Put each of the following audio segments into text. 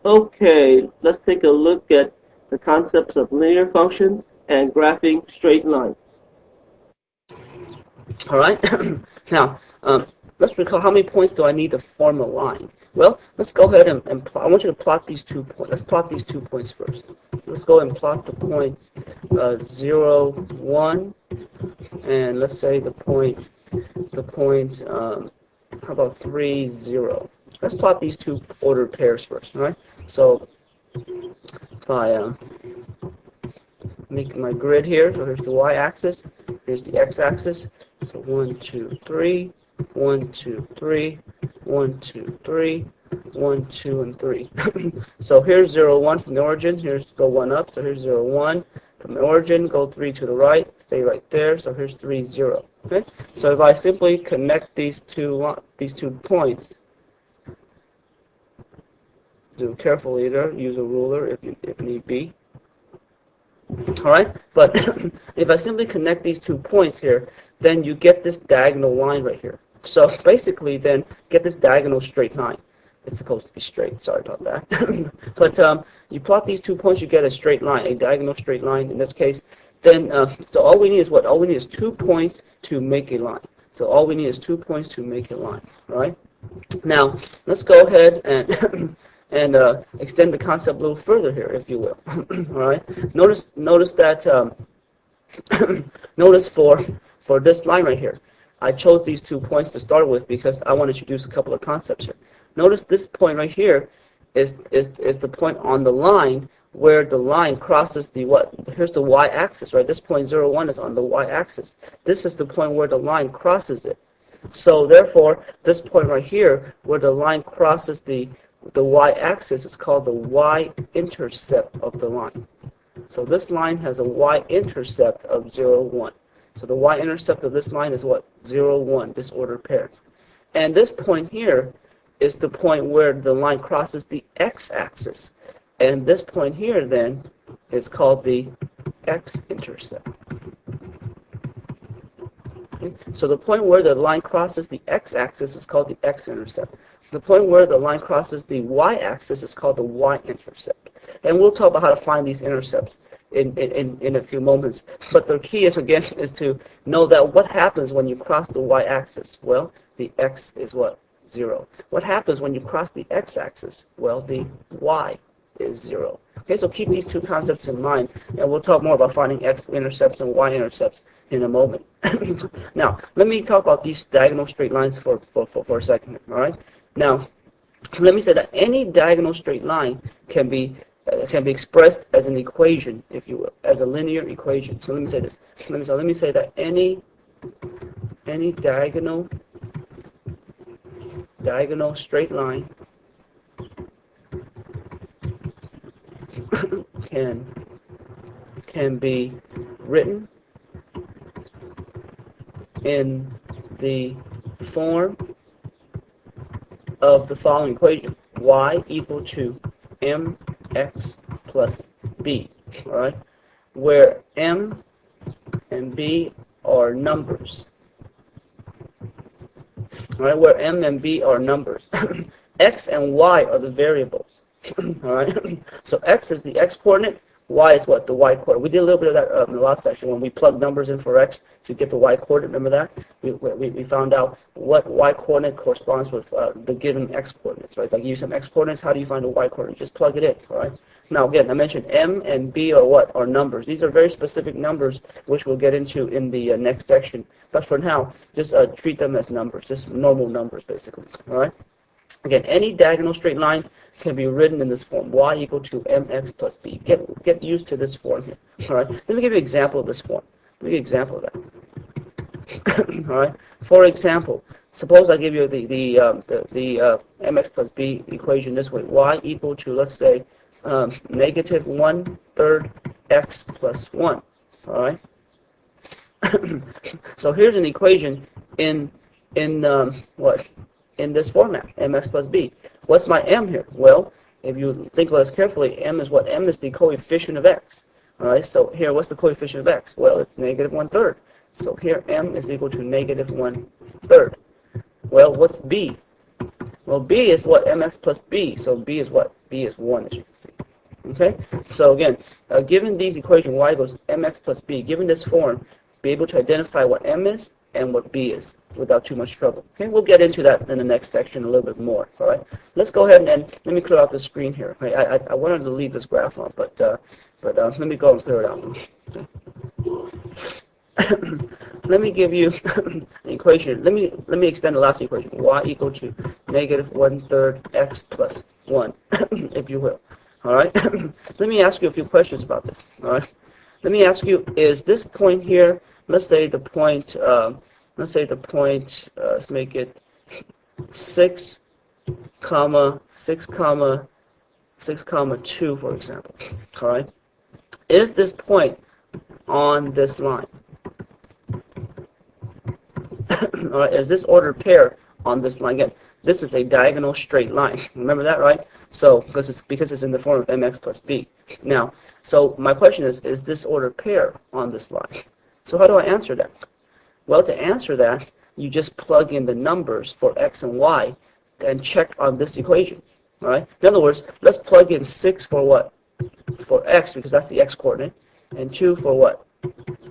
Okay, let's take a look at the concepts of linear functions and graphing straight lines. All right. Now, let's recall how many points do I need to form a line. Well, let's go ahead and plot. I want you to plot these 2 points. Let's plot these 2 points first. Let's go and plot the points 0, 1, and let's say the point, how about 3, 0. Let's plot these 2 ordered pairs first, all right? So if I make my grid here, so here's the y-axis, here's the x-axis. So 1, 2, 3, 1, 2, 3, 1, 2, 3, 1, 2, and 3. So here's 0, 1 from the origin. Here's go 1 up. So here's 0, 1 from the origin. Go 3 to the right. Stay right there. So here's 3, 0. Okay. So if I simply connect these two points, do carefully there. Use a ruler if need be. All right, but if I simply connect these 2 points here, then you get this diagonal line right here. So basically, then get this diagonal straight line. It's supposed to be straight. Sorry about that. But you plot these 2 points, you get a straight line, a diagonal straight line in this case. Then so all we need is what? All we need is 2 points to make a line. So all we need is 2 points to make a line. All right. Now let's go ahead and and extend the concept a little further here, if you will. All right. Notice that notice for this line right here, I chose these 2 points to start with because I want to introduce a couple of concepts here. Notice this point right here is the point on the line where the line crosses the what? Here's the y-axis, right? This point 0, 1 is on the y-axis. This is the point where the line crosses it. So therefore, this point right here where the line crosses the y-axis is called the y-intercept of the line. So this line has a y-intercept of 0, 1. So the y-intercept of this line is what? 0, 1, this ordered pair. And this point here is the point where the line crosses the x-axis. And this point here then is called the x-intercept. Okay? So the point where the line crosses the x-axis is called the x-intercept. The point where the line crosses the y-axis is called the y-intercept. And we'll talk about how to find these intercepts in a few moments. But the key is, again, is to know that what happens when you cross the y-axis? Well, the x is what? 0. What happens when you cross the x-axis? Well, the y is 0. Okay, so keep these 2 concepts in mind, and we'll talk more about finding x-intercepts and y-intercepts in a moment. Now, let me talk about these diagonal straight lines for a second, all right? Now, let me say that any diagonal straight line can be expressed as an equation, if you will, as a linear equation. So let me say this. Let me say that any diagonal straight line can be written in the form of the following equation: y equal to mx plus b, all right, where m and b are numbers. All right, where m and b are numbers. X and y are the variables. All right, so x is the x-coordinate, y is what? The y-coordinate. We did a little bit of that in the last section when we plugged numbers in for x to get the y-coordinate. Remember that? We found out what y-coordinate corresponds with the given x-coordinates, right? Like you use some x-coordinates, how do you find the y-coordinate? Just plug it in, all right? Now again, I mentioned m and b are what? Are numbers. These are very specific numbers, which we'll get into in the next section. But for now, just treat them as numbers, just normal numbers, basically, all right? Again, any diagonal straight line can be written in this form: y equal to mx plus b. Get used to this form here. All right. Let me give you an example of this form. Let me give you an example of that. All right. For example, suppose I give you the mx plus b equation this way: y equal to, let's say, negative 1/3 x plus 1. All right. So here's an equation in what? In this format, mx plus b. What's my m here? Well, if you think about this carefully, m is what? M is the coefficient of x. All right, so here, what's the coefficient of x? Well, it's negative 1/3. So here, m is equal to negative 1/3. Well, what's b? Well, b is what? mx plus b. So b is what? B is 1, as you can see. Okay? So again, given these equations, y equals mx plus b, given this form, be able to identify what m is and what b is without too much trouble. Okay? We'll get into that in the next section a little bit more. All right? Let's go ahead and let me clear out the screen here. I wanted to leave this graph on, but let me go and clear it out. Let me give you an equation. Let me extend the last equation. Y equal to negative 1/3 x plus 1, if you will. All right. Let me ask you a few questions about this. All right. Let me ask you: is this point here? Let's say the point. Let's make it 6, 2, for example. All right. Is this point on this line? All right, is this ordered pair on this line? Again, this is a diagonal straight line. Remember that, right? So, because it's in the form of mx plus b. Now, so my question is this ordered pair on this line? So how do I answer that? Well, to answer that, you just plug in the numbers for x and y and check on this equation. All right? In other words, let's plug in 6 for what? For x, because that's the x-coordinate, and 2 for what?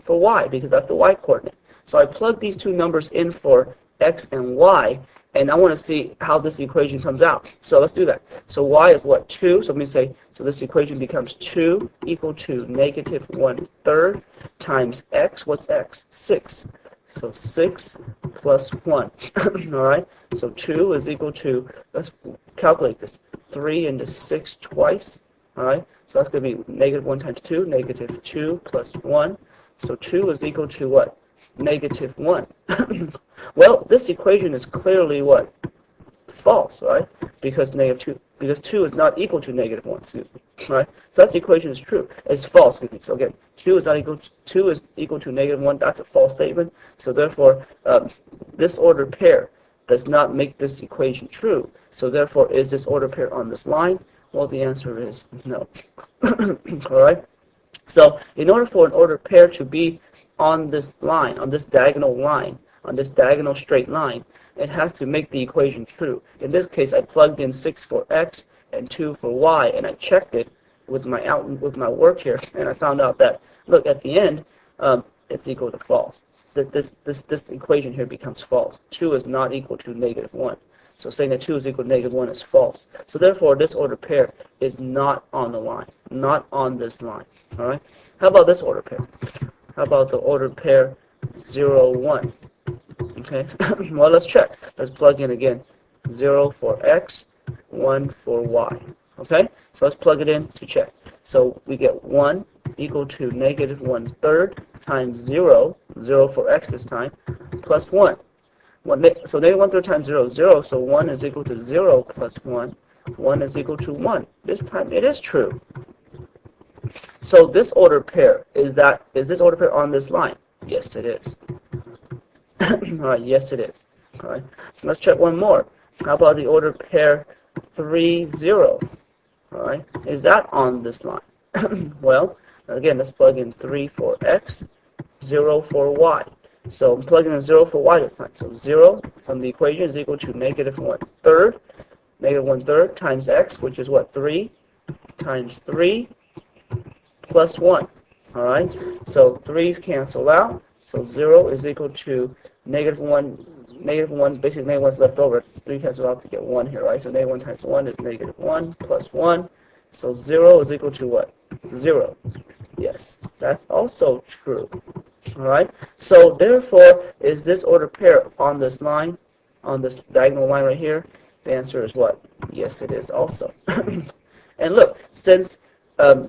For y, because that's the y-coordinate. So I plug these two numbers in for x and y, and I want to see how this equation comes out. So let's do that. So y is what? 2. So let me say, so this equation becomes 2 equal to negative 1/3 times x. What's x? 6. So 6 plus 1. All right? So 2 is equal to, let's calculate this, 3 into 6 twice. All right? So that's going to be negative 1 times 2, negative 2 plus 1. So 2 is equal to what? Negative 1. Well, this equation is clearly what? False, right? Because 2 is not equal to negative 1, excuse me. Right? So that equation is true. It's false, excuse me. So again, 2 is equal to negative 1. That's a false statement. So therefore, this ordered pair does not make this equation true. So therefore, is this ordered pair on this line? Well, the answer is no. All right? So in order for an ordered pair to be on this line, on this diagonal line, on this diagonal straight line, it has to make the equation true. In this case, I plugged in 6 for x and 2 for y, and I checked it with my work here, and I found out that, look, at the end, it's equal to false. This equation here becomes false. 2 is not equal to negative 1. So saying that 2 is equal to negative 1 is false. So therefore, this ordered pair is not on the line, not on this line. All right? How about this ordered pair? How about the ordered pair 0, 1? Okay? Well, let's check. Let's plug in again. 0 for x, 1 for y. Okay? So let's plug it in to check. So we get 1 equal to negative 1/3 times 0, 0 for x this time, plus 1. So negative 1/3 times 0 is 0, so 1 is equal to 0 plus 1. 1 is equal to 1. This time it is true. So this ordered pair, is this ordered pair on this line? Yes, it is. All right, yes, it is. All right, let's check one more. How about the ordered pair 3, 0? All right, is that on this line? Well, again, let's plug in 3 for x, 0 for y. So I'm plugging in 0 for y this time. So 0 from the equation is equal to negative 1/3. Negative 1/3 times x, which is what? 3 times 3 plus 1. All right? So 3's cancel out. So 0 is equal to negative 1. Negative 1, basically negative 1 is left over. 3 cancels out to get 1 here, right? So negative 1 times 1 is negative 1 plus 1. So 0 is equal to what? 0. Yes, that's also true. All right? So therefore, is this ordered pair on this line, on this diagonal line right here? The answer is what? Yes, it is also. And look, since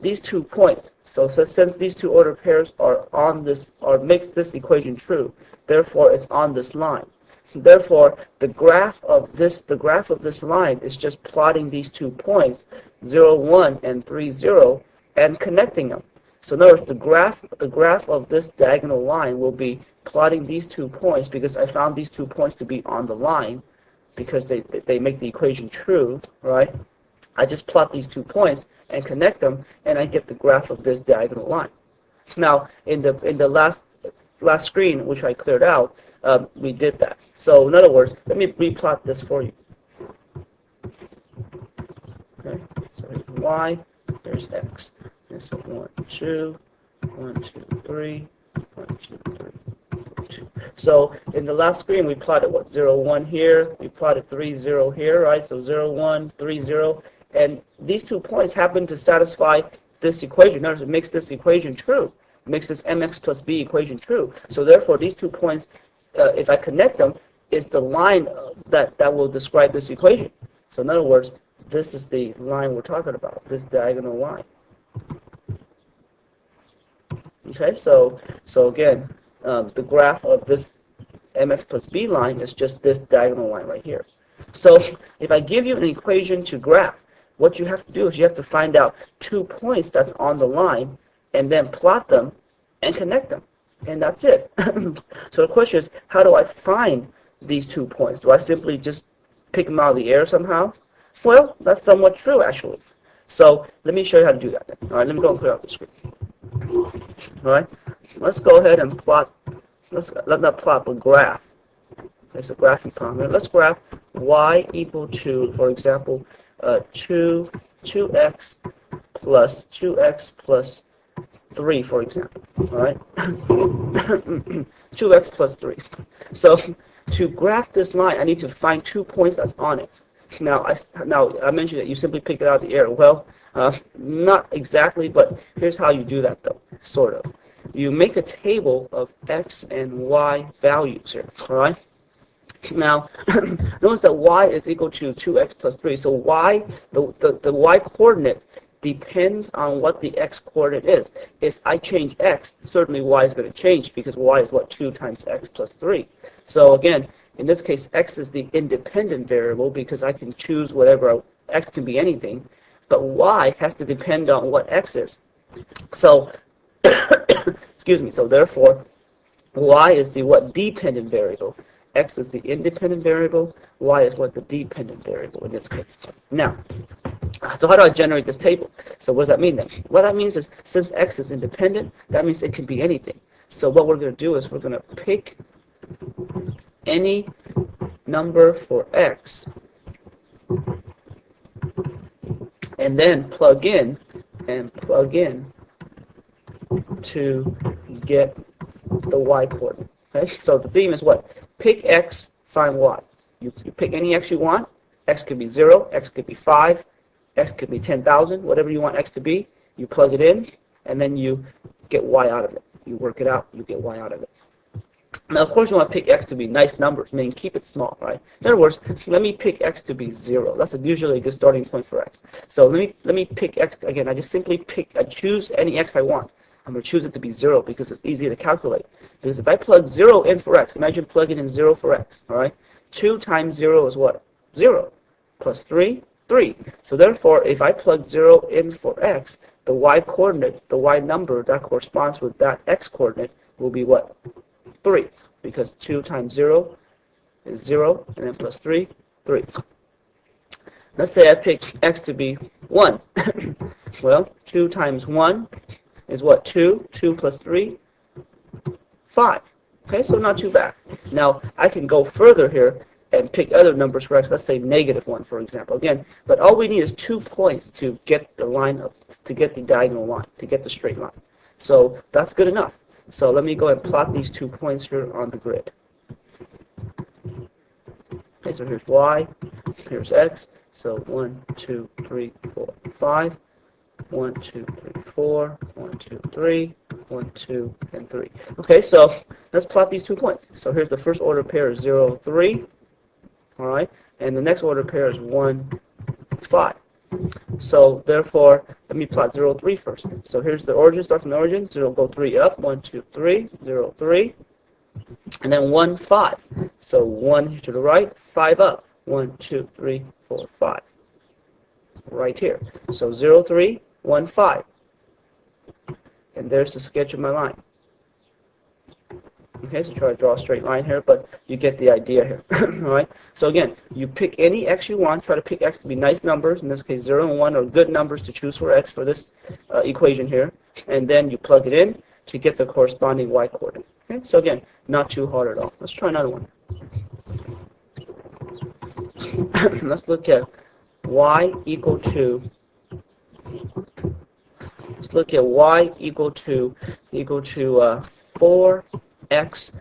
these 2 points, so since these 2 ordered pairs are on this, or makes this equation true, therefore it's on this line. Therefore, the graph of this line is just plotting these 2 points, 0, 1 and 3, 0, and connecting them. So in other words, the graph of this diagonal line will be plotting these 2 points, because I found these 2 points to be on the line, because they make the equation true, right? I just plot these 2 points and connect them, and I get the graph of this diagonal line. Now, in the last screen, which I cleared out, we did that. So in other words, let me replot this for you. Okay, so here's y, there's x. And so 1, 2, 1, 2, 3, 1, 2, 3, 2. So in the last screen, we plotted what, 0, 1 here. We plotted 3, 0 here, right? So 0, 1, 3, 0. And these 2 points happen to satisfy this equation. Notice it makes this equation true. It makes this mx plus b equation true. So therefore, these 2 points, if I connect them, is the line that will describe this equation. So in other words, this is the line we're talking about, this diagonal line. Okay, so again, the graph of this mx plus b line is just this diagonal line right here. So if I give you an equation to graph, what you have to do is you have to find out 2 points that's on the line and then plot them and connect them. And that's it. So the question is, how do I find these 2 points? Do I simply just pick them out of the air somehow? Well, that's somewhat true, actually. So let me show you how to do that then. All right, let me go and clear out the screen. All right, let's go ahead and plot, let not plot, but graph. There's a graphing problem here. Let's graph y equal to, for example, 2x plus 3, for example. All right, 2x plus 3. So to graph this line, I need to find 2 points that's on it. Now I mentioned that you simply pick it out of the air. Well, not exactly, but here's how you do that, though, sort of. You make a table of x and y values here, all right? Now, notice that y is equal to 2x plus 3. So y, the y coordinate depends on what the x coordinate is. If I change x, certainly y is going to change because y is what, 2 times x plus 3. So again, in this case, x is the independent variable because I can choose whatever, x can be anything, but y has to depend on what x is. So, excuse me, so therefore, y is the what, dependent variable. X is the independent variable, y is what, the dependent variable in this case. Now, so how do I generate this table? So what does that mean then? What that means is, since x is independent, that means it can be anything. So what we're going to do is we're going to pick any number for x and then plug in to get the y coordinate. Okay? So the theme is what? Pick x, find y. You pick any x you want. X could be 0, x could be 5, x could be 10,000, whatever you want x to be. You plug it in, and then you get y out of it. You work it out, you get y out of it. Now, of course, you want to pick x to be nice numbers, meaning keep it small, right? In other words, let me pick x to be 0. That's usually a good starting point for x. So let me pick x again. I just simply I choose any x I want. I'm going to choose it to be 0 because it's easy to calculate. Because if I plug 0 in for x, imagine plugging in 0 for x, all right? 2 times 0 is what? 0. Plus 3, 3. So therefore, if I plug 0 in for x, the y coordinate, the y number that corresponds with that x coordinate will be what? 3. Because 2 times 0 is 0, and then plus 3, 3. Let's say I pick x to be 1. Well, 2 times 1 is what? 2. 2 plus 3, 5. Okay, so not too bad. Now, I can go further here and pick other numbers for x. Let's say -1, for example. Again, but all we need is 2 points to get the line up, to get the diagonal line, to get the straight line. So that's good enough. So let me go and plot these 2 points here on the grid. Okay, so here's y, here's x. So 1, 2, 3, 4, 5. 1, 2, 3, 4. 1, 2, 3. 1, 2, and 3. Okay, so let's plot these 2 points. So here's the first order pair is 0, 3. All right, and the next order pair is 1, 5. So therefore, let me plot 0, 3 first. So here's the origin, start from the origin. 0, go 3 up. 1, 2, 3. 0, 3. And then 1, 5. So 1 to the right, 5 up. 1, 2, 3, 4, 5. Right here. So 0, 3, 1, 5. And there's the sketch of my line. Okay, so try to draw a straight line here, but you get the idea here. All right. So again, you pick any x you want. Try to pick x to be nice numbers. In this case, 0 and 1 are good numbers to choose for x for this equation here. And then you plug it in to get the corresponding y coordinate. Okay. So again, not too hard at all. Let's try another one. Let's look at y equal to, let's look at y equal to 4x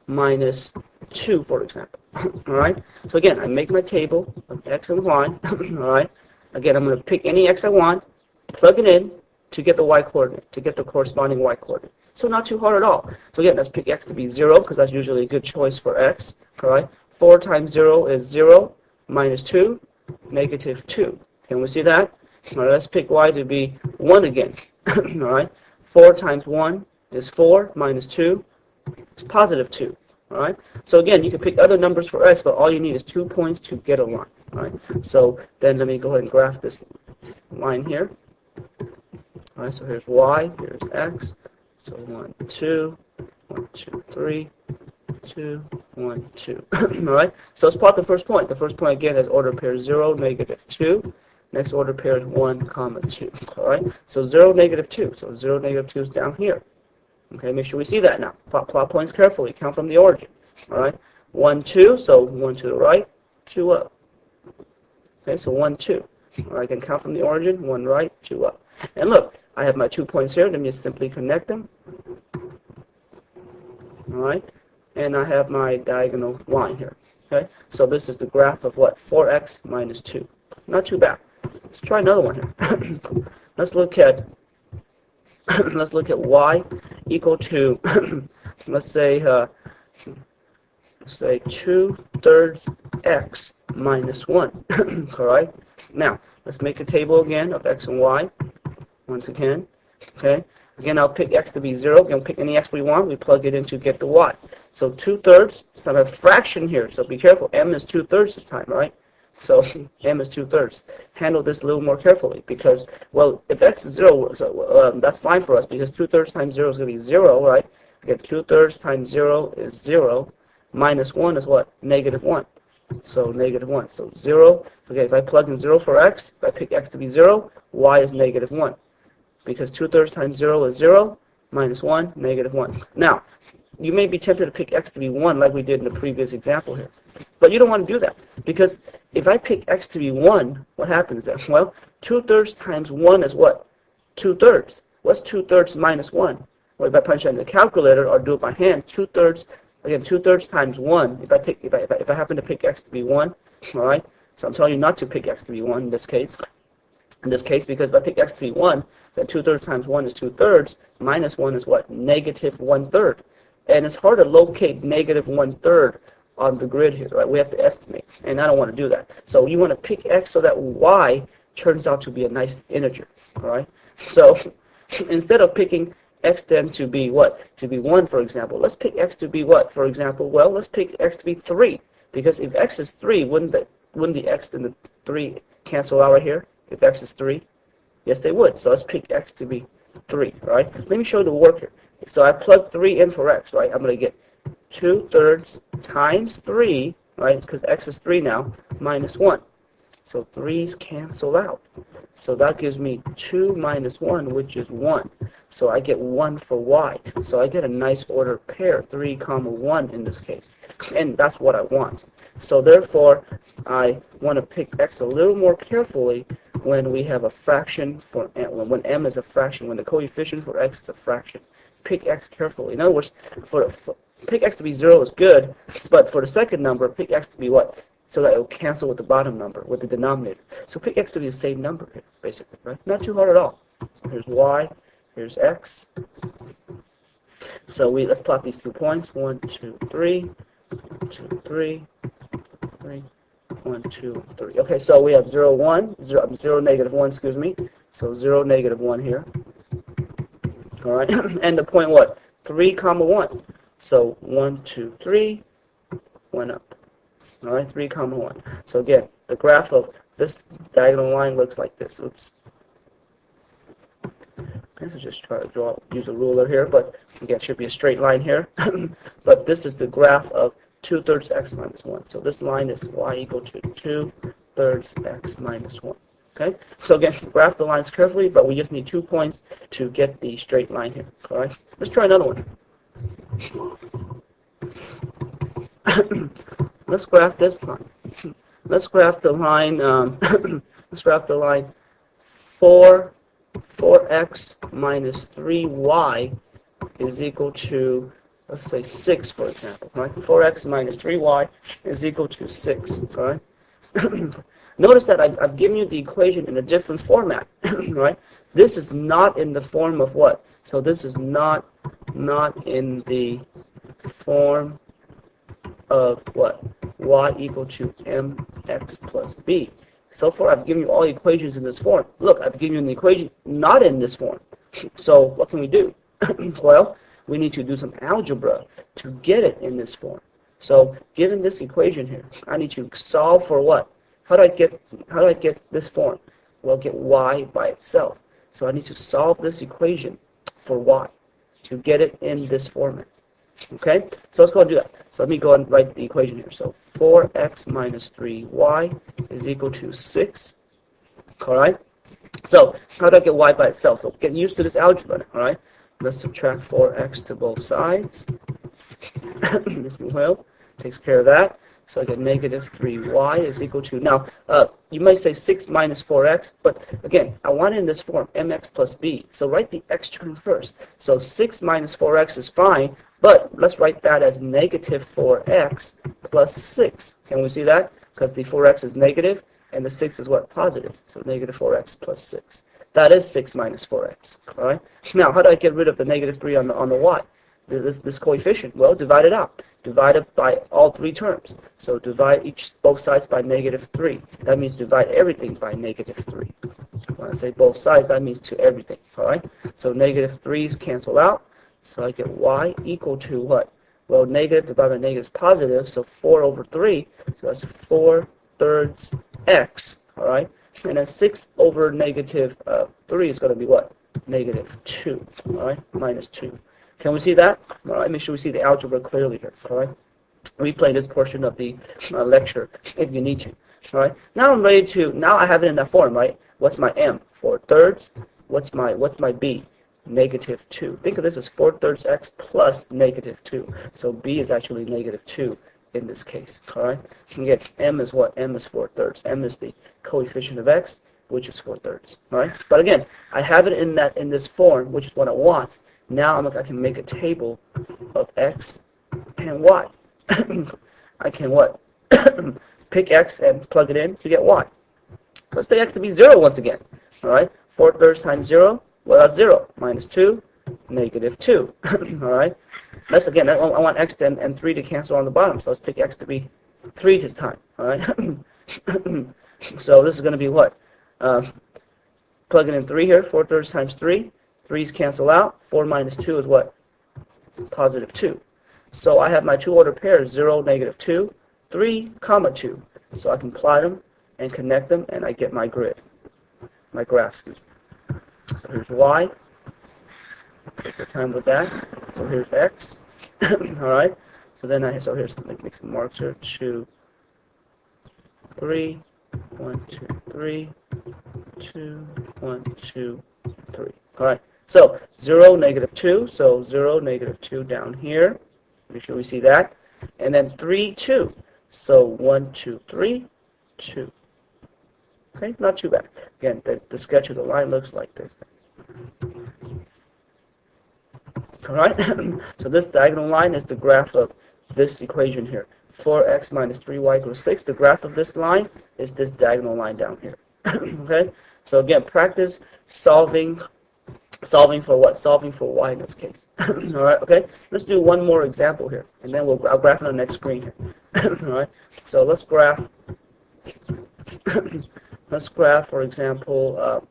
minus 2, for example. All right. So again, I make my table of x and y. All right. Again, I'm going to pick any x I want, plug it in to get the y coordinate, to get the corresponding y coordinate. So not too hard at all. So again, let's pick x to be 0 because that's usually a good choice for x. All right. 4 times 0 is 0 minus 2, negative 2. Can we see that? All right, let's pick y to be 1 again. All right. 4 times 1 is 4 minus 2 is positive 2. All right. So again, you can pick other numbers for x, but all you need is 2 points to get a line. All right. So then let me go ahead and graph this line here. All right. So here's y, here's x. So 1, 2, 1, 2, 3, 2, 1, 2. All right. So let's plot the first point. The first point again is order pair 0, negative 2. Next order pair is 1, comma 2. All right. So 0, negative 2. So 0, negative 2 is down here. Okay, make sure we see that now. Plot points carefully. Count from the origin. All right. 1, 2. So 1 to the right, 2 up. Okay, so 1, 2. All right, I can count from the origin. 1 right, 2 up. And look, I have my 2 points here. Let me just simply connect them. All right. And I have my diagonal line here. Okay. So this is the graph of what? 4x minus 2. Not too bad. Let's try another one here. let's look at y equal to let's say 2/3 x minus 1. All right. Now let's make a table again of x and y. Once again, okay. Again, I'll pick x to be 0. Again, pick any x we want. We plug it in to get the y. So 2/3. So I have a fraction here. So be careful. M is 2/3 this time, right? So m is 2/3. Handle this a little more carefully because, well, if x is 0, so, that's fine for us because 2/3 times 0 is going to be 0, right? Again, 2/3 times 0 is 0. Minus 1 is what? Negative 1. So negative 1. So 0. Okay, if I plug in 0 for x, if I pick x to be 0, y is negative 1. Because 2/3 times 0 is 0, minus 1, negative 1. Now, you may be tempted to pick x to be 1 like we did in the previous example here. But you don't want to do that. Because if I pick x to be 1, what happens then? Well, 2/3 times 1 is what? 2/3. What's 2/3 minus 1? Well, if I punch it in the calculator or do it by hand, 2/3, again, 2/3 times 1, if I happen to pick x to be 1, all right? So I'm telling you not to pick x to be 1 in this case. Because if I pick x to be 1, then 2/3 times 1 is 2/3. Minus 1 is what? Negative 1/3. And it's hard to locate negative 1/3 on the grid here, right? We have to estimate, and I don't want to do that. So you want to pick x so that y turns out to be a nice integer, all right? So instead of picking x then to be what? To be 1, for example. Let's pick x to be what, for example? Well, let's pick x to be 3. Because if x is 3, wouldn't the x and the 3 cancel out right here? If x is 3? Yes, they would. So let's pick x to be 3, right? Let me show you the work here. So I plug 3 in for x, right? I'm going to get 2/3 times 3, right? Because x is 3 now, minus 1. So 3's cancel out. So that gives me 2 minus 1, which is 1. So I get 1 for y. So I get a nice ordered pair, 3, 1 in this case. And that's what I want. So therefore, I want to pick x a little more carefully when we have a fraction for when m is a fraction, when the coefficient for x is a fraction. Pick x carefully. In other words, pick x to be 0 is good, but for the second number, pick x to be what? So that it will cancel with the bottom number, with the denominator. So pick x to be the same number here, basically, right? Not too hard at all. So here's y, here's x. So let's plot these 2 points. 1, 2, 3, 2, 3, 3, 1, 2, 3. Okay, so we have 0, 1, 0, negative 1, excuse me. So 0, negative 1 here. All right, and the point what? 3, 1. So 1, 2, 3, 1 up. All right, 3, 1. So again, the graph of this diagonal line looks like this. Oops. Okay, so just try to use a ruler here, but again, it should be a straight line here. But this is the graph of 2/3 x minus 1. So this line is y equal to 2/3 x minus 1. Okay, so again, graph the lines carefully, but we just need 2 points to get the straight line here. All right, let's try another one. Let's graph this line. let's graph the line, let's graph the line 4x minus 3y is equal to, let's say 6, for example, right? 4x minus 3y is equal to 6, all right? Notice that I've given you the equation in a different format, right? This is not in the form of what? So this is not in the form of what? Y equal to mx plus b. So far, I've given you all equations in this form. Look, I've given you an equation not in this form. So what can we do? Well, we need to do some algebra to get it in this form. So given this equation here, I need to solve for what? How do I get this form? Well, get y by itself. So I need to solve this equation for y to get it in this format. Okay? So let's go and do that. So let me go and write the equation here. So 4x minus 3y is equal to 6. All right? So how do I get y by itself? So get used to this algebra. All right? Let's subtract 4x to both sides. If you will. Takes care of that. So I get negative 3y is equal to, now, you might say 6 minus 4x, but again, I want it in this form, mx plus b. So write the x term first. So 6 minus 4x is fine, but let's write that as negative 4x plus 6. Can we see that? Because the 4x is negative, and the 6 is what? Positive. So negative 4x plus 6. That is 6 minus 4x. All right? Now, how do I get rid of the negative 3 on the y? This coefficient? Well, divide it out. Divide it by all three terms. So divide both sides by negative 3. That means divide everything by negative 3. When I say both sides, that means to everything. All right? So negative 3's cancel out. So I get y equal to what? Well, negative divided by negative is positive, so 4 over 3. So that's 4/3 x. All right? And then 6 over negative 3 is going to be what? Negative 2. All right? Minus 2. Can we see that? All right, make sure we see the algebra clearly here. All right, replay this portion of the lecture if you need to. All right, now I'm ready to. Now I have it in that form, right? What's my m? 4/3. What's my b? Negative 2. Think of this as 4/3 x plus negative 2. So b is actually negative 2 in this case. All right. Again, m is what? M is 4/3. M is the coefficient of x, which is 4/3. All right. But again, I have it in this form, which is what I want. Now I can make a table of x and y. I can what? Pick x and plug it in to get y. Let's pick x to be 0 once again. All right? 4/3 times 0, well, that's 0. Minus 2, negative 2. All right? Let's again, I want x and 3 to cancel on the bottom. So let's pick x to be 3 this time. All right? So this is going to be what? Plugging in 3 here. 4/3 times 3. 3's cancel out. 4 minus 2 is what? Positive 2. So I have my two order pairs, 0, negative 2, 3, comma 2. So I can plot them and connect them, and I get my grid, my graph, excuse me. So here's y. Take your time with that. So here's x. All right. So then so here's, let me make some marks here. 2, 3, 1, 2, 3, 2, 1, 2, 3. All right. So 0, negative 2. So 0, negative 2 down here. Make sure we see that. And then 3, 2. So 1, 2, 3, 2. Okay, not too bad. Again, the sketch of the line looks like this. All right. So this diagonal line is the graph of this equation here. 4x minus 3y equals 6. The graph of this line is this diagonal line down here. Okay. So again, practice solving for what? Solving for y in this case. All right, okay? Let's do one more example here, and then I'll graph on the next screen here. All right, so let's graph, for example,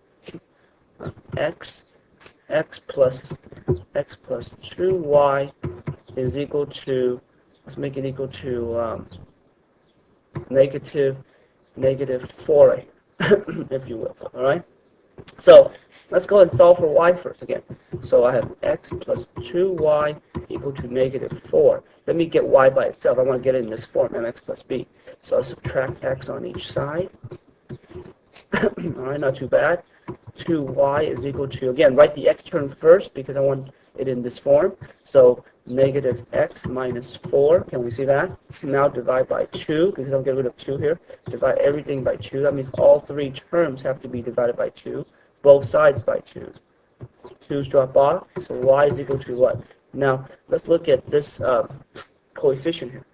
x plus 2y is equal to, let's make it equal to negative 4a, if you will, all right? So let's go ahead and solve for y first again. So I have x plus 2y equal to negative 4. Let me get y by itself. I want to get it in this form, mx plus b. So I'll subtract x on each side. All right, not too bad. 2y is equal to, again, write the x term first because I want it in this form. So negative x minus 4, can we see that? Now divide by 2, because I'll get rid of 2 here. Divide everything by 2. That means all three terms have to be divided by 2. Both sides by 2. 2's drop off, so y is equal to what? Now, let's look at this coefficient here.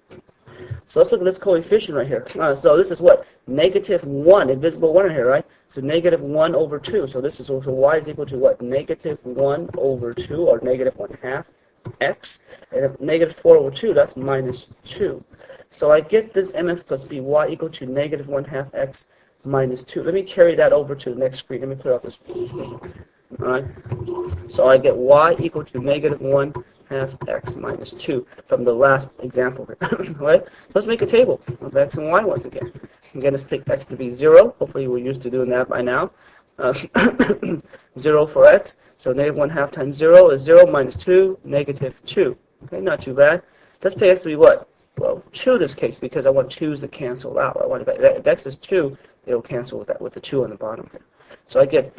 So let's look at this coefficient right here. So this is what? Negative 1, invisible 1 in here, right? So negative 1 over 2. So this is also y is equal to what? Negative 1 over 2, or negative 1 half x. And if negative 4 over 2, that's minus 2. So I get this mx plus by equal to negative 1 half x minus 2. Let me carry that over to the next screen. Let me clear out this screen. All right. So I get y equal to negative 1 half x minus 2 from the last example here. Right? So let's make a table of x and y once again. Again, let's pick x to be 0. Hopefully we're used to doing that by now. 0 for x. So negative 1 half times 0 is 0 minus 2, negative 2. Okay, not too bad. Let's pick x to be what? Well, 2 in this case because I want 2's to cancel out. I want if x is 2, it'll cancel with that with the 2 on the bottom here. So I get,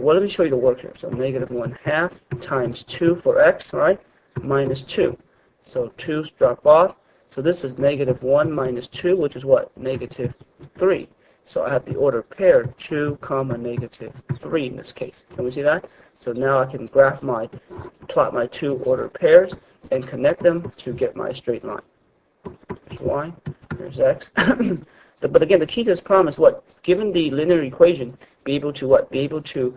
well, let me show you the work here. So negative 1 half times 2 for x, all right, minus 2. So 2's drop off. So this is negative 1 minus 2, which is what? Negative 3. So I have the order pair 2 comma negative 3 in this case. Can we see that? So now I can plot my two order pairs and connect them to get my straight line. There's y, there's x. But again, the key to this problem is what? Given the linear equation, be able to what? Be able to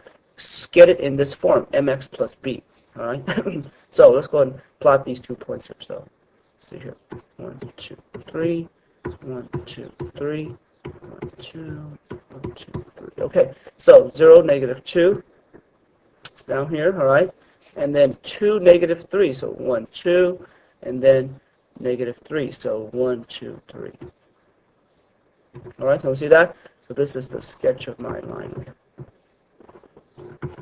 get it in this form, mx plus b. All right. So let's go ahead and plot these 2 points here. So see here, 1, 2, 3, 1, 2, 3, 1, 2, 1, 2, 3. Okay. So 0, negative 2. It's down here. All right. And then 2, negative 3. So 1, 2, and then negative 3. So 1, 2, 3. All right, can we see that? So this is the sketch of my line here.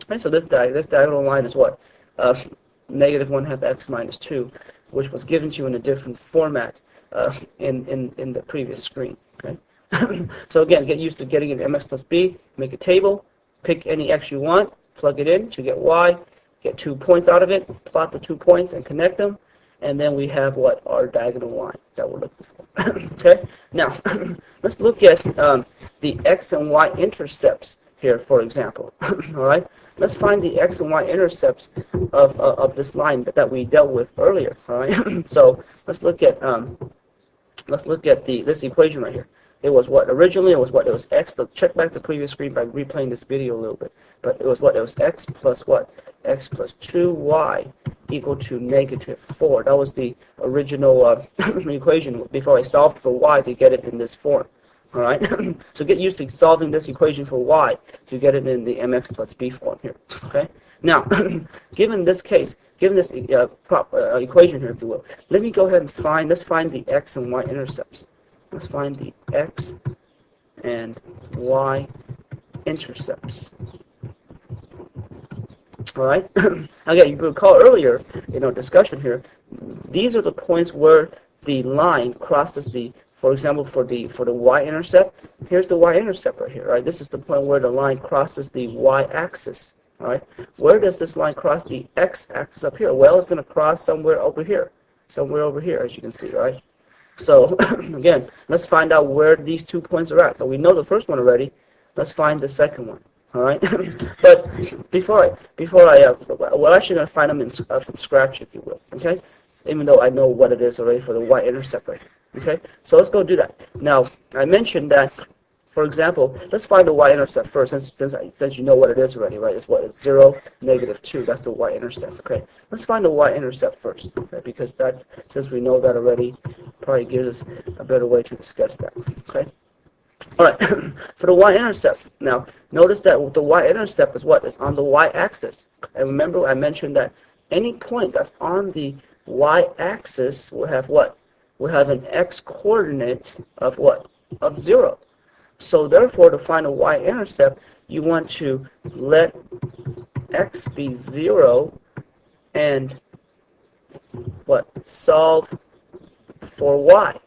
Okay, so this diagonal line is what? Negative 1 half x minus 2, which was given to you in a different format in the previous screen. Okay. So again, get used to getting it mx plus b, make a table, pick any x you want, plug it in to get y, get 2 points out of it, plot the 2 points and connect them, and then we have what? Our diagonal line that we're looking for. Okay. Now, let's look at the x and y intercepts here, for example. All right. Let's find the x and y intercepts of this line that we dealt with earlier. All right. So let's look at this equation right here. It was what? Originally, it was what? It was x. Let's check back the previous screen by replaying this video a little bit. But it was what? It was x plus what? X plus 2y equal to negative 4. That was the original equation before I solved for y to get it in this form. All right. So get used to solving this equation for y to get it in the mx plus b form here. Okay. Now, given this case, given this equation here, if you will, let me go ahead and let's find the x and y intercepts. Let's find the x and y intercepts. All right. Again, you recall earlier in our discussion here, these are the points where the line crosses the, for example, for the y-intercept. Here's the y-intercept right here. Right. This is the point where the line crosses the y-axis. All right. Where does this line cross the x-axis up here? Well, it's going to cross somewhere over here, as you can see. Right. So again, let's find out where these 2 points are at. So we know the first one already. Let's find the second one. All right. But before I, we're actually going to find them from scratch, if you will. Okay. Even though I know what it is already for the y-intercept right here. Okay. So let's go do that. Now I mentioned that, for example, let's find the y-intercept first, since you know what it is already, right? It's what? It's 0, negative 2. That's the y-intercept. Okay. Let's find the y-intercept first, okay? Because that's, since we know that already, probably gives us a better way to discuss that. Okay. All right. For the y-intercept, now notice that the y-intercept is what? It's on the y-axis. And remember, I mentioned that any point that's on the y-axis will have what? Will have an x-coordinate of what? Of 0. So therefore, to find a y-intercept, you want to let x be 0 and what? Solve for y.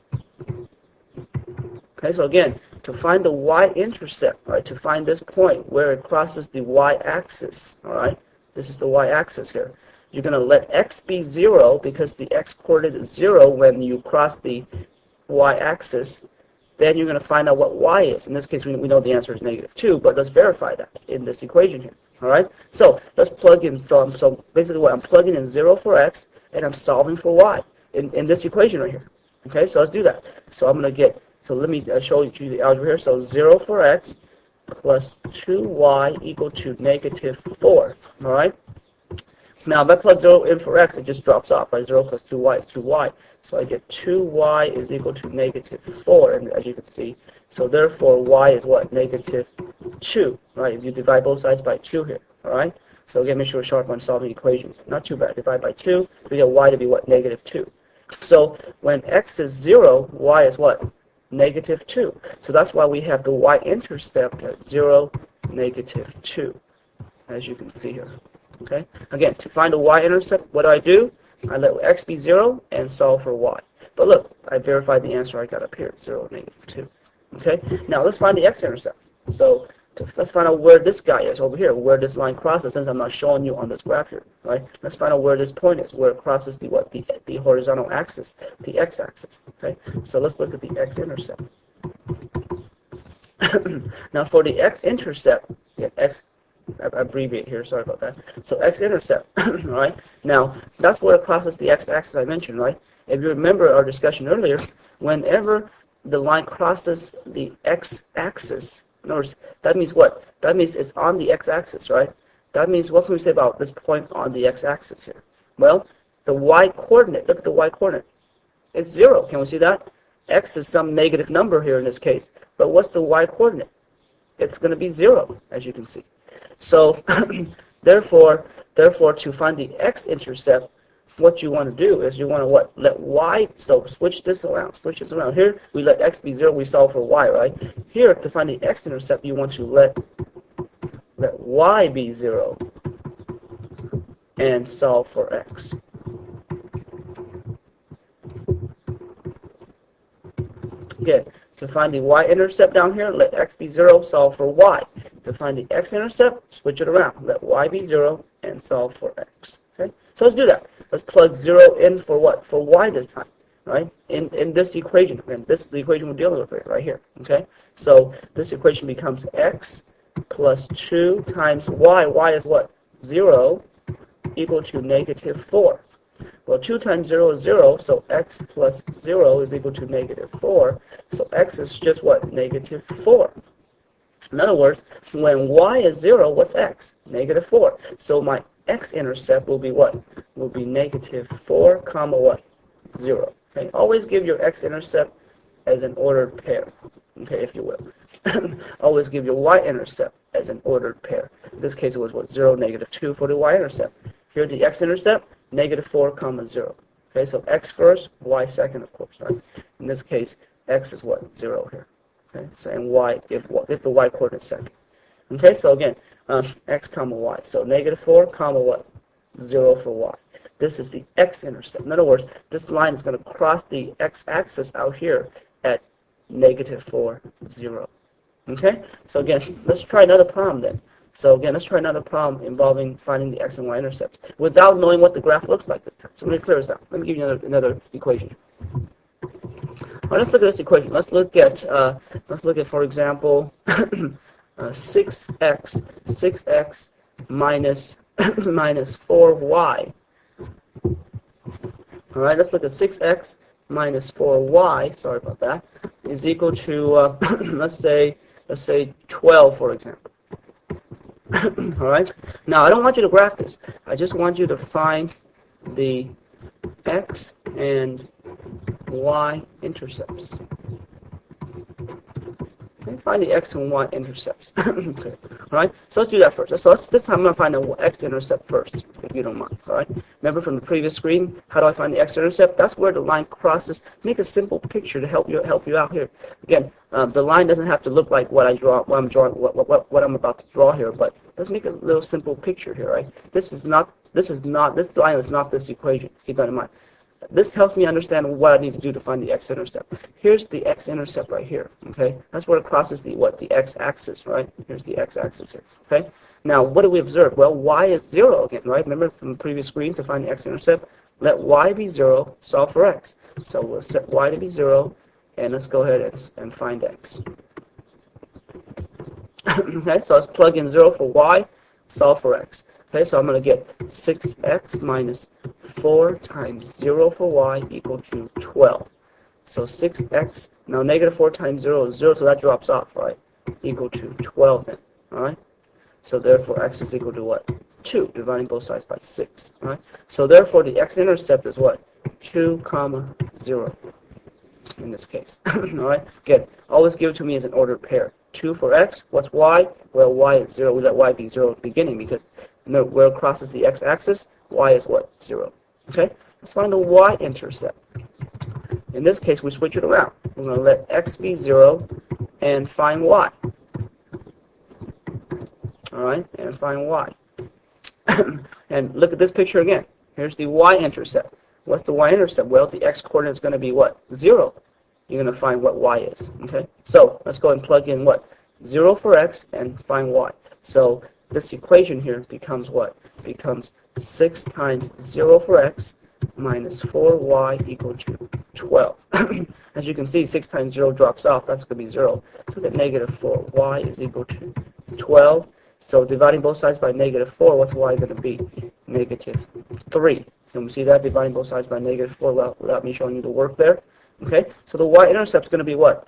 Okay, so again, to find the y-intercept, right, to find this point where it crosses the y-axis, all right, this is the y-axis here. You're going to let x be 0 because the x-coordinate is 0 when you cross the y-axis. Then you're going to find out what y is. In this case, we know the answer is -2, but let's verify that in this equation here. All right? So let's plug in. So basically what I'm plugging in 0 for x, and I'm solving for y in this equation right here. Okay, so let's do that. So I'm going to get, so let me show you the algebra here. So 0 for x plus 2y equal to -4. All right? Now, if I plug 0 in for x, it just drops off, right? 0 plus 2y is 2y. So I get 2y is equal to -4, and as you can see. So therefore, y is what? -2, right? If you divide both sides by 2 here, all right? So again, make sure we're sharp on solving equations. Not too bad. Divide by 2, we get y to be what? -2. So when x is 0, y is what? -2. So that's why we have the y-intercept at 0, -2, as you can see here. Okay. Again, to find the y-intercept, what do? I let x be 0 and solve for y. But look, I verified the answer I got up here, 0, -2. Okay. Now let's find the x-intercept. So let's find out where this guy is over here, where this line crosses, since I'm not showing you on this graph here, right? Let's find out where this point is, where it crosses the what? The horizontal axis, the x-axis. Okay. So let's look at the x-intercept. Now for the x-intercept, I abbreviate here, sorry about that. So x-intercept, right? Now, that's where it crosses the x-axis I mentioned, right? If you remember our discussion earlier, whenever the line crosses the x-axis, notice, that means what? That means it's on the x-axis, right? That means, what can we say about this point on the x-axis here? Well, the y-coordinate, look at the y-coordinate. It's 0, can we see that? X is some negative number here in this case, but what's the y-coordinate? It's going to be 0, as you can see. So, therefore, to find the x-intercept, what you want to do is you want to what? Let y, so switch this around. Here, we let x be 0, we solve for y, right? Here, to find the x-intercept, you want to let y be 0 and solve for x. Again, to find the y-intercept down here, let x be 0, solve for y. To find the x-intercept, switch it around. Let y be 0 and solve for x. Okay? So let's do that. Let's plug 0 in for what? For y this time, right? In this equation. And this is the equation we're dealing with right here. Okay? So this equation becomes x plus 2 times y. Y is what? 0 equal to -4. Well, 2 times 0 is 0, so x plus 0 is equal to -4. So x is just what? -4. In other words, when y is 0, what's x? -4. So my x-intercept will be what? Will be -4, comma what? 0. Okay? Always give your x-intercept as an ordered pair, okay, if you will. Always give your y-intercept as an ordered pair. In this case, it was what? 0, -2 for the y-intercept. Here, the x-intercept, -4, comma 0. Okay, so x first, y second, of course, right? In this case, x is what? 0 here. Okay, so and y, if the y coordinate second. Okay, so again, x comma y. So -4 comma what? 0 for y. This is the x-intercept. In other words, this line is going to cross the x-axis out here at -4, 0. Okay, so again, let's try another problem then. So again, let's try another problem involving finding the x and y intercepts without knowing what the graph looks like this time. So let me clear this out. Let me give you another equation. All right, let's look at this equation. Let's look at, for example, 6x minus 4y. All right, let's look at 6x minus 4y. Sorry about that. Is equal to let's say 12, for example. All right. Now I don't want you to graph this. I just want you to find the x and y intercepts. Okay, find the x and y intercepts. Okay. All right. So let's do that first. So this time I'm going to find the x-intercept first, if you don't mind. All right. Remember from the previous screen, how do I find the x-intercept? That's where the line crosses. Make a simple picture to help you out here. Again, the line doesn't have to look like what I draw, what I'm about to draw here, but let's make a little simple picture here. Right. This line is not this equation. Keep that in mind. this helps me understand what I need to do to find the x-intercept. Here's the x-intercept right here, okay? That's where it crosses the, what, the x-axis, right? Here's the x-axis here, okay? Now, what do we observe? Well, y is 0 again, right? Remember from the previous screen to find the x-intercept? Let y be 0, solve for x. So we'll set y to be 0, and let's go ahead and find x. Okay, so let's plug in 0 for y, solve for x. Okay, so I'm going to get 6x minus 4 times 0 for y equal to 12. So 6x, now negative 4 times 0 is 0, so that drops off, right? Equal to 12 then, all right? So therefore x is equal to what? 2, dividing both sides by 6, all right? So therefore the x-intercept is what? 2, comma 0 in this case, all right? Again, always give it to me as an ordered pair. 2 for x, what's y? Well, y is 0. We let y be 0 at the beginning because where it crosses the x-axis, y is what? 0. Okay? Let's find the y-intercept. In this case, we switch it around. We're going to let x be 0 and find y. All right? And find y. And look at this picture again. Here's the y-intercept. What's the y-intercept? Well, the x-coordinate is going to be what? 0. You're going to find what y is. Okay? So let's go and plug in what? 0 for x and find y. So this equation here becomes what? Becomes 6 times 0 for x minus 4y equal to 12. As you can see, 6 times 0 drops off. That's going to be 0. So we get negative 4y is equal to 12. So dividing both sides by negative 4, what's y going to be? Negative 3. Can we see that? Dividing both sides by negative 4 without me showing you the work there. Okay, so the y-intercept is going to be what?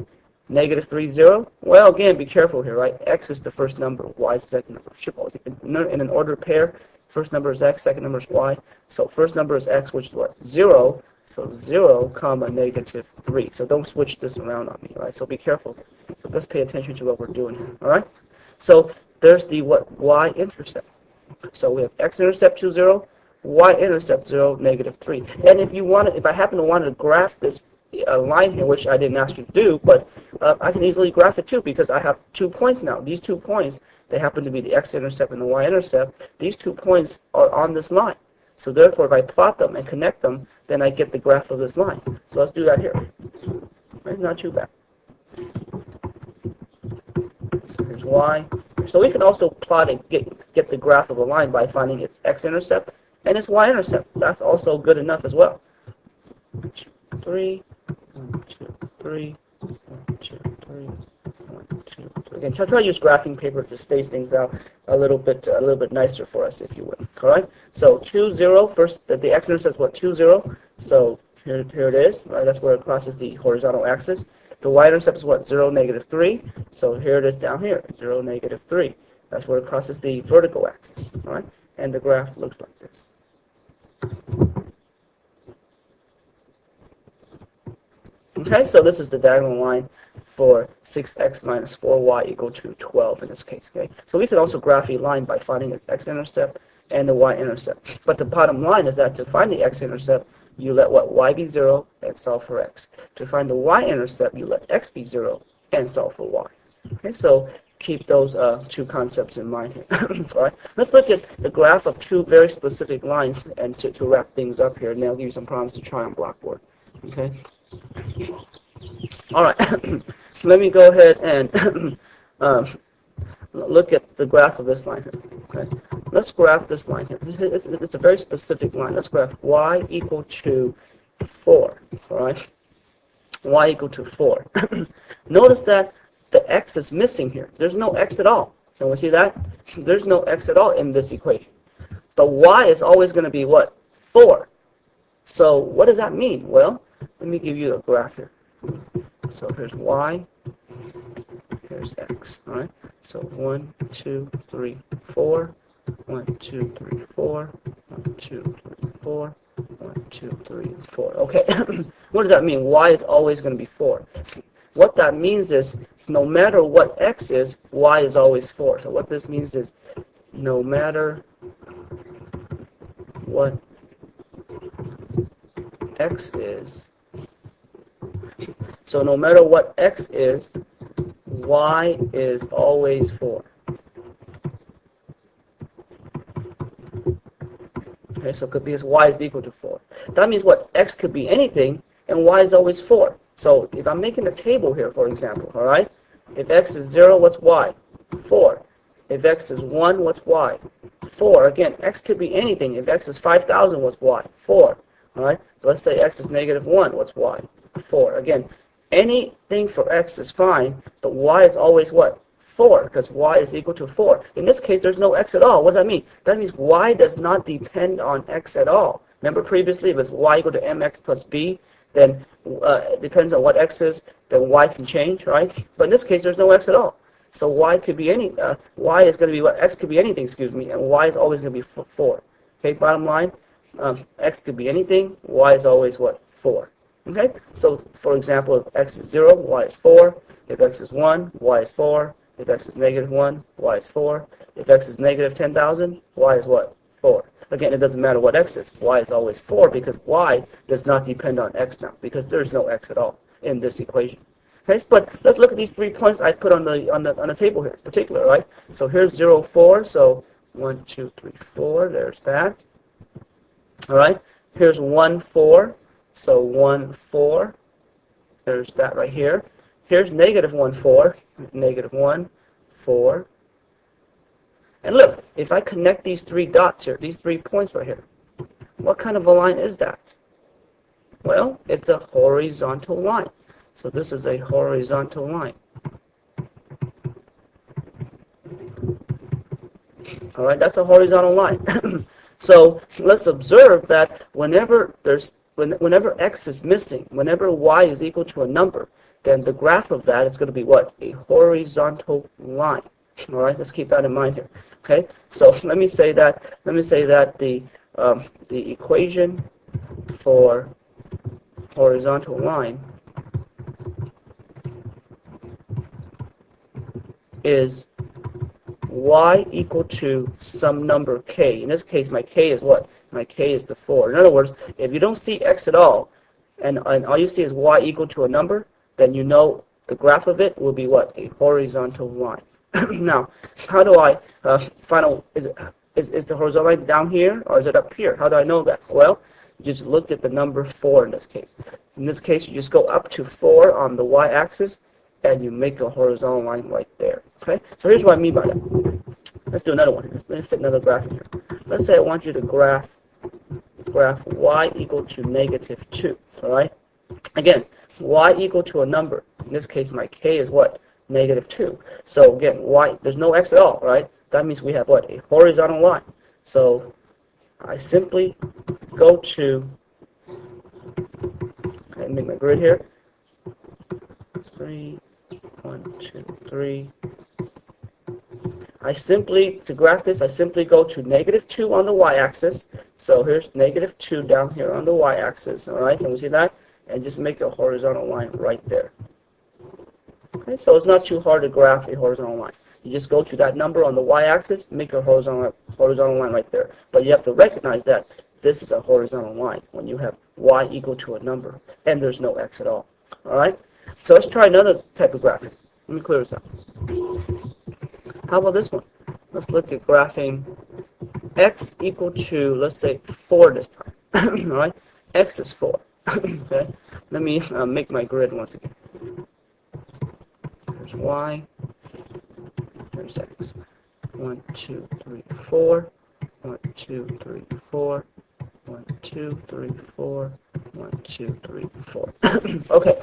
Negative 3, 0? Well, again, be careful here, right? X is the first number, y is the second number. In an ordered pair, first number is x, second number is y. So first number is x, which is what? 0. So 0, comma, negative 3. So don't switch this around on me, right? So be careful here. So let's pay attention to what we're doing here, all right? So there's the what? Y-intercept. So we have x-intercept 2, 0, y-intercept 0, negative 3. And if I happen to want to graph this line here, which I didn't ask you to do, but I can easily graph it too because I have 2 points now. These 2 points, they happen to be the x-intercept and the y-intercept. These 2 points are on this line. So therefore, if I plot them and connect them, then I get the graph of this line. So let's do that here. Right? Not too bad. Here's y. So we can also plot and get the graph of a line by finding its x-intercept and its y-intercept. That's also good enough as well. 1, 2, 3, 1, 2, 3, 1, 2, 3, 1, 2, 3. Again, try to use graphing paper to space things out a little bit nicer for us, if you would. All right. So 2, 0. First, the x-intercept is what? 2, 0. So here it is. Right. That's where it crosses the horizontal axis. The y-intercept is what? 0, negative 3. So here it is down here. 0, negative 3. That's where it crosses the vertical axis. All right. And the graph looks like this. Okay, so this is the diagonal line for 6x minus 4y equal to 12 in this case. Okay, so we could also graph a line by finding its x-intercept and the y-intercept. But the bottom line is that to find the x-intercept, you let what? Y be 0 and solve for x. To find the y-intercept, you let x be 0 and solve for y. Okay, so keep those 2 concepts in mind here. All right, let's look at the graph of 2 very specific lines and to wrap things up here. And then I'll give you some problems to try on Blackboard. Okay. All right, let me go ahead and look at the graph of this line here. Okay, let's graph this line here. It's a very specific line. Let's graph y equal to 4. All right, y equal to 4. Notice that the x is missing here. There's no x at all. Can we see that? There's no x at all in this equation. But y is always going to be what? 4. So what does that mean? Well, let me give you a graph here. So here's y, here's x, all right? So 1, 2, 3, 4, 1, 2, 3, 4, 1, 2, 3, 4, 1, 2, 3, 4. Okay, what does that mean? Y is always going to be 4. What that means is no matter what x is, y is always 4. So what this means is no matter what x is, so no matter what x is, y is always 4. Okay, so because y is equal to 4. That means what? X could be anything, and y is always 4. So if I'm making a table here, for example, all right? If x is 0, what's y? 4. If x is 1, what's y? 4. Again, x could be anything. If x is 5,000, what's y? 4. All right? So let's say x is negative 1, what's y? 4. Again, anything for x is fine, but y is always what? 4, because y is equal to 4. In this case, there's no x at all. What does that mean? That means y does not depend on x at all. Remember previously it was y equal to mx plus b, then it depends on what x is, then y can change, right? But in this case, there's no x at all. So y could be any, y is going to be what? X could be anything, excuse me, and y is always going to be 4. Okay, bottom line, x could be anything, y is always what? 4. Okay, so for example, if x is 0, y is 4. If x is 1, y is 4. If x is negative 1, y is 4. If x is negative 10,000, y is what? 4. Again, it doesn't matter what x is. Y is always 4 because y does not depend on x now because there's no x at all in this equation. Okay, but let's look at these 3 points I put on the table here in particular, right? So here's 0, 4. So 1, 2, 3, 4. There's that. All right. Here's 1, 4. So 1, 4. There's that right here. Here's negative 1, 4. Negative 1, 4. And look, if I connect these 3 dots here, these 3 points right here, what kind of a line is that? Well, it's a horizontal line. So this is a horizontal line. All right, that's a horizontal line. So let's observe that whenever x is missing, whenever y is equal to a number, then the graph of that is going to be what? A horizontal line. All right, let's keep that in mind here. Okay, so let me say that the equation for horizontal line is y equal to some number k. In this case, my k is what? My k is the 4. In other words, if you don't see x at all, and all you see is y equal to a number, then you know the graph of it will be what? A horizontal line. Now, how do I find out, is the horizontal line down here or is it up here? How do I know that? Well, you just looked at the number 4 in this case. In this case, you just go up to 4 on the y-axis and you make a horizontal line right there. Okay? So here's what I mean by that. Let's do another one. Let's fit another graph in here. Let's say I want you to graph y equal to negative 2. All right? Again, y equal to a number. In this case, my k is what? Negative 2. So again, y, there's no x at all, right? That means we have what? A horizontal line. So I simply go to, okay, make my grid here. 3, 1, 2, 3. To graph this, I simply go to negative 2 on the y-axis. So here's negative 2 down here on the y-axis. All right, can we see that? And just make a horizontal line right there. Okay, so it's not too hard to graph a horizontal line. You just go to that number on the y-axis, make a horizontal line right there. But you have to recognize that this is a horizontal line when you have y equal to a number and there's no x at all. All right? So let's try another type of graphing. Let me clear this up. How about this one? Let's look at graphing x equal to, let's say, 4 this time. All right? X is 4. Okay? Let me make my grid once again. There's y. There's x. 1, 2, 3, 4. 1, 2, 3, 4. 1, 2, 3, 4. 1, 2, 3, 4. Okay.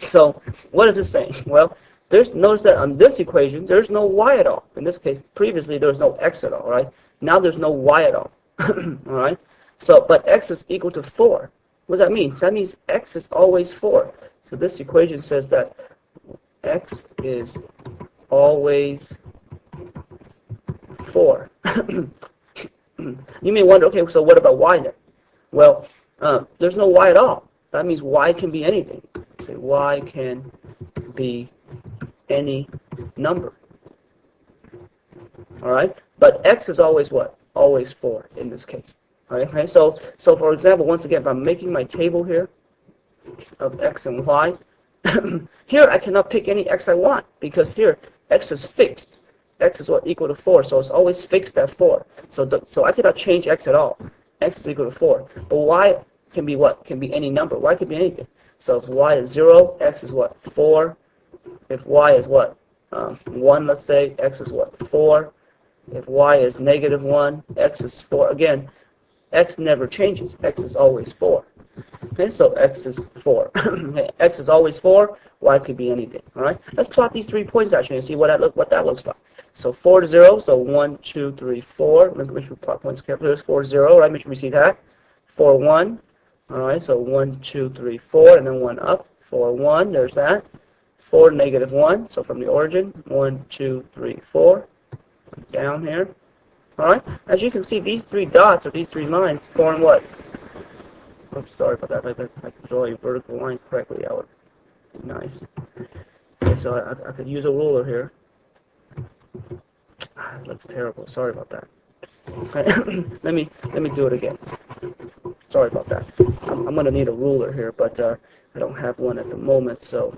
So what is this saying? Well, notice that on this equation, there's no y at all. In this case, previously there was no x at all, right? Now there's no y at all. All right? So, but x is equal to 4. What does that mean? That means x is always 4. So this equation says that x is always 4. You may wonder, okay, so what about y then? Well, there's no y at all. That means y can be anything. Say y can be any number. All right? But x is always what? Always 4 in this case. All right? Okay? So for example, once again, if I'm making my table here of x and y, here I cannot pick any x I want because here x is fixed. X is what? Equal to 4. So it's always fixed at 4. So I cannot change x at all. x is equal to 4. But y can be what? Can be any number. Y can be anything. So if y is 0, x is what? 4. If y is what? 1, let's say, x is what? 4. If y is negative 1, x is 4. Again, x never changes. X is always 4. Okay, so x is 4. Okay, x is always 4. Y could be anything. All right. Let's plot these 3 points actually and see what that looks like. So 4 to 0. So 1, 2, 3, 4. Make sure we plot points carefully. There's 4, 0. Right. Make sure we see that. 4, 1. All right. So 1, 2, 3, 4, and then 1 up. 4, 1. There's that. 4, negative 1. So from the origin, 1, 2, 3, 4. Down here. All right. As you can see, these 3 dots or these 3 lines form what? Oops, sorry about that. If I could draw a vertical line correctly, that would be nice. Okay, so I could use a ruler here. It looks terrible. Sorry about that. Okay. let me do it again. Sorry about that. I'm going to need a ruler here, but I don't have one at the moment. So,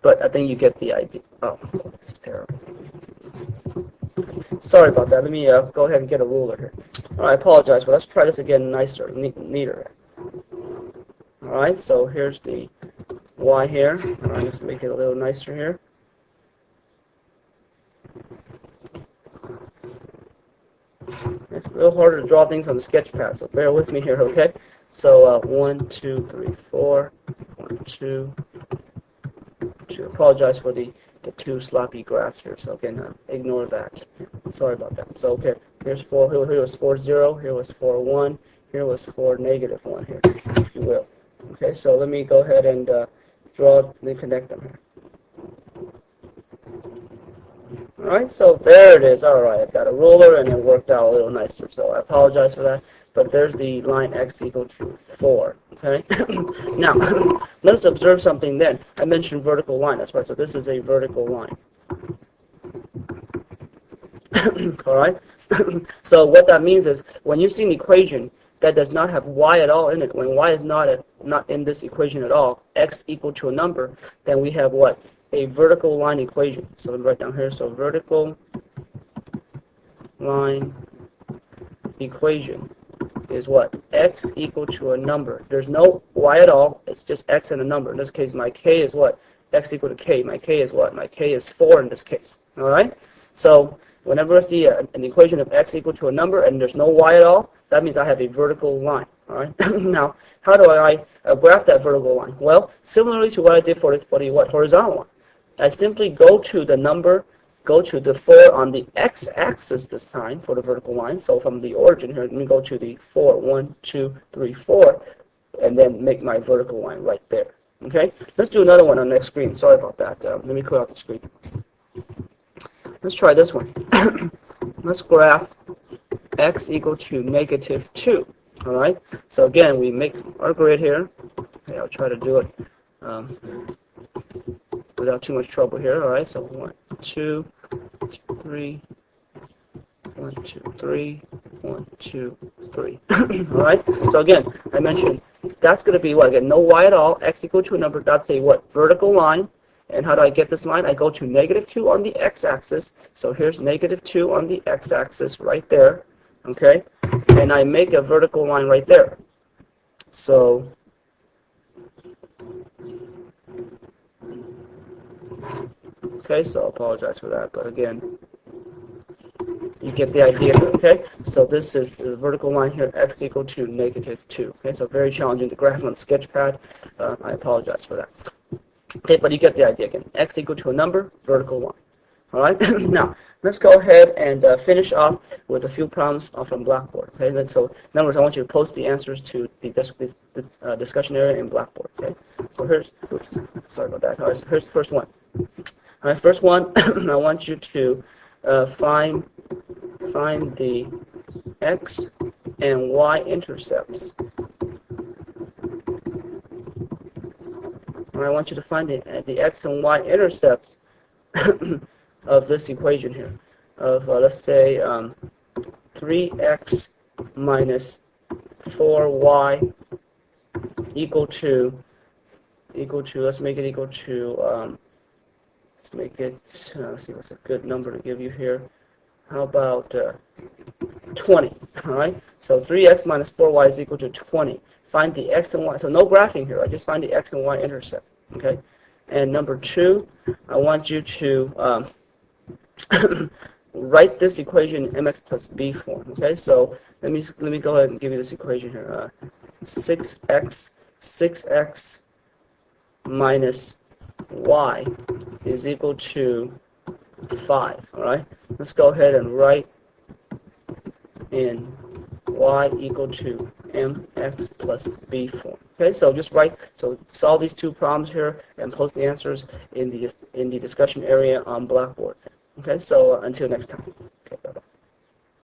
but I think you get the idea. Oh, this is terrible. Sorry about that. Let me go ahead and get a ruler here. All right, I apologize, but let's try this again nicer, neater. All right, so here's the y here. All right, let's make it a little nicer here. It's a little harder to draw things on the sketch pad, so bear with me here, okay? So 1, 2, 3, 4. 1, 2. Apologize for the 2 sloppy graphs here, so again, ignore that. Sorry about that. So okay, here's 4. Here was 4, 0. Here was 4, 1. Here was 4, negative 1 here, if you will. Okay, so let me go ahead and draw and connect them here. All right, so there it is. All right, I've got a ruler, and it worked out a little nicer. So I apologize for that, but there's the line x equal to 4. Okay. Now, let's observe something then. I mentioned vertical line. That's right. So this is a vertical line. All right. So what that means is when you see an equation that does not have y at all in it, when y is not in this equation at all, x equal to a number, then we have what? A vertical line equation. So let me write down here. So vertical line equation is what? X equal to a number. There's no y at all. It's just x and a number. In this case, my k is what? X equal to k. My k is what? My k is 4 in this case. All right? So whenever I see an equation of x equal to a number and there's no y at all, that means I have a vertical line. All right? Now, how do I graph that vertical line? Well, similarly to what I did for the horizontal line. I simply go to the number, go to the 4 on the x-axis this time for the vertical line. So from the origin here, let me go to the 4, 1, 2, 3, 4, and then make my vertical line right there. Okay? Let's do another one on the next screen. Sorry about that. Let me clear out the screen. Let's try this one. Let's graph x equal to negative 2. All right? So again, we make our grid here. Okay, I'll try to do it without too much trouble here. All right, so 1, 2, 3, 1, 2, 3, 1, 2, 3. All right, so again, I mentioned that's going to be what? Again, no y at all, x equal to a number. That's a what? Vertical line. And how do I get this line? I go to negative 2 on the x-axis. So here's negative 2 on the x-axis right there. Okay, and I make a vertical line right there. So okay, so I apologize for that, but again, you get the idea here, okay? So this is the vertical line here, x equal to negative 2. Okay, so very challenging to graph on the sketch pad. I apologize for that. Okay, but you get the idea again. X equal to a number, vertical line. All right, now let's go ahead and finish off with a few problems from Blackboard. Okay, and so in other words, I want you to post the answers to the discussion area in Blackboard. Okay, so here's, oops, sorry about that. All right, so here's the first one. All right, first one, I want you to find the x and y intercepts. All right, I want you to find the x and y intercepts of this equation here, of let's say 3x minus 4y equal to, let's make it equal to, let's make it, let's see what's a good number to give you here. How about 20. All right. So 3x minus 4y is equal to 20. Find the x and y. So no graphing here. I just find the x and y intercept. Okay. And number 2, I want you to write this equation in mx plus b form. Okay. So let me go ahead and give you this equation here. 6x minus y is equal to 5. All right. Let's go ahead and write in y equal to mx plus b form. Okay, so just solve these two problems here and post the answers in the discussion area on Blackboard. Okay, so until next time.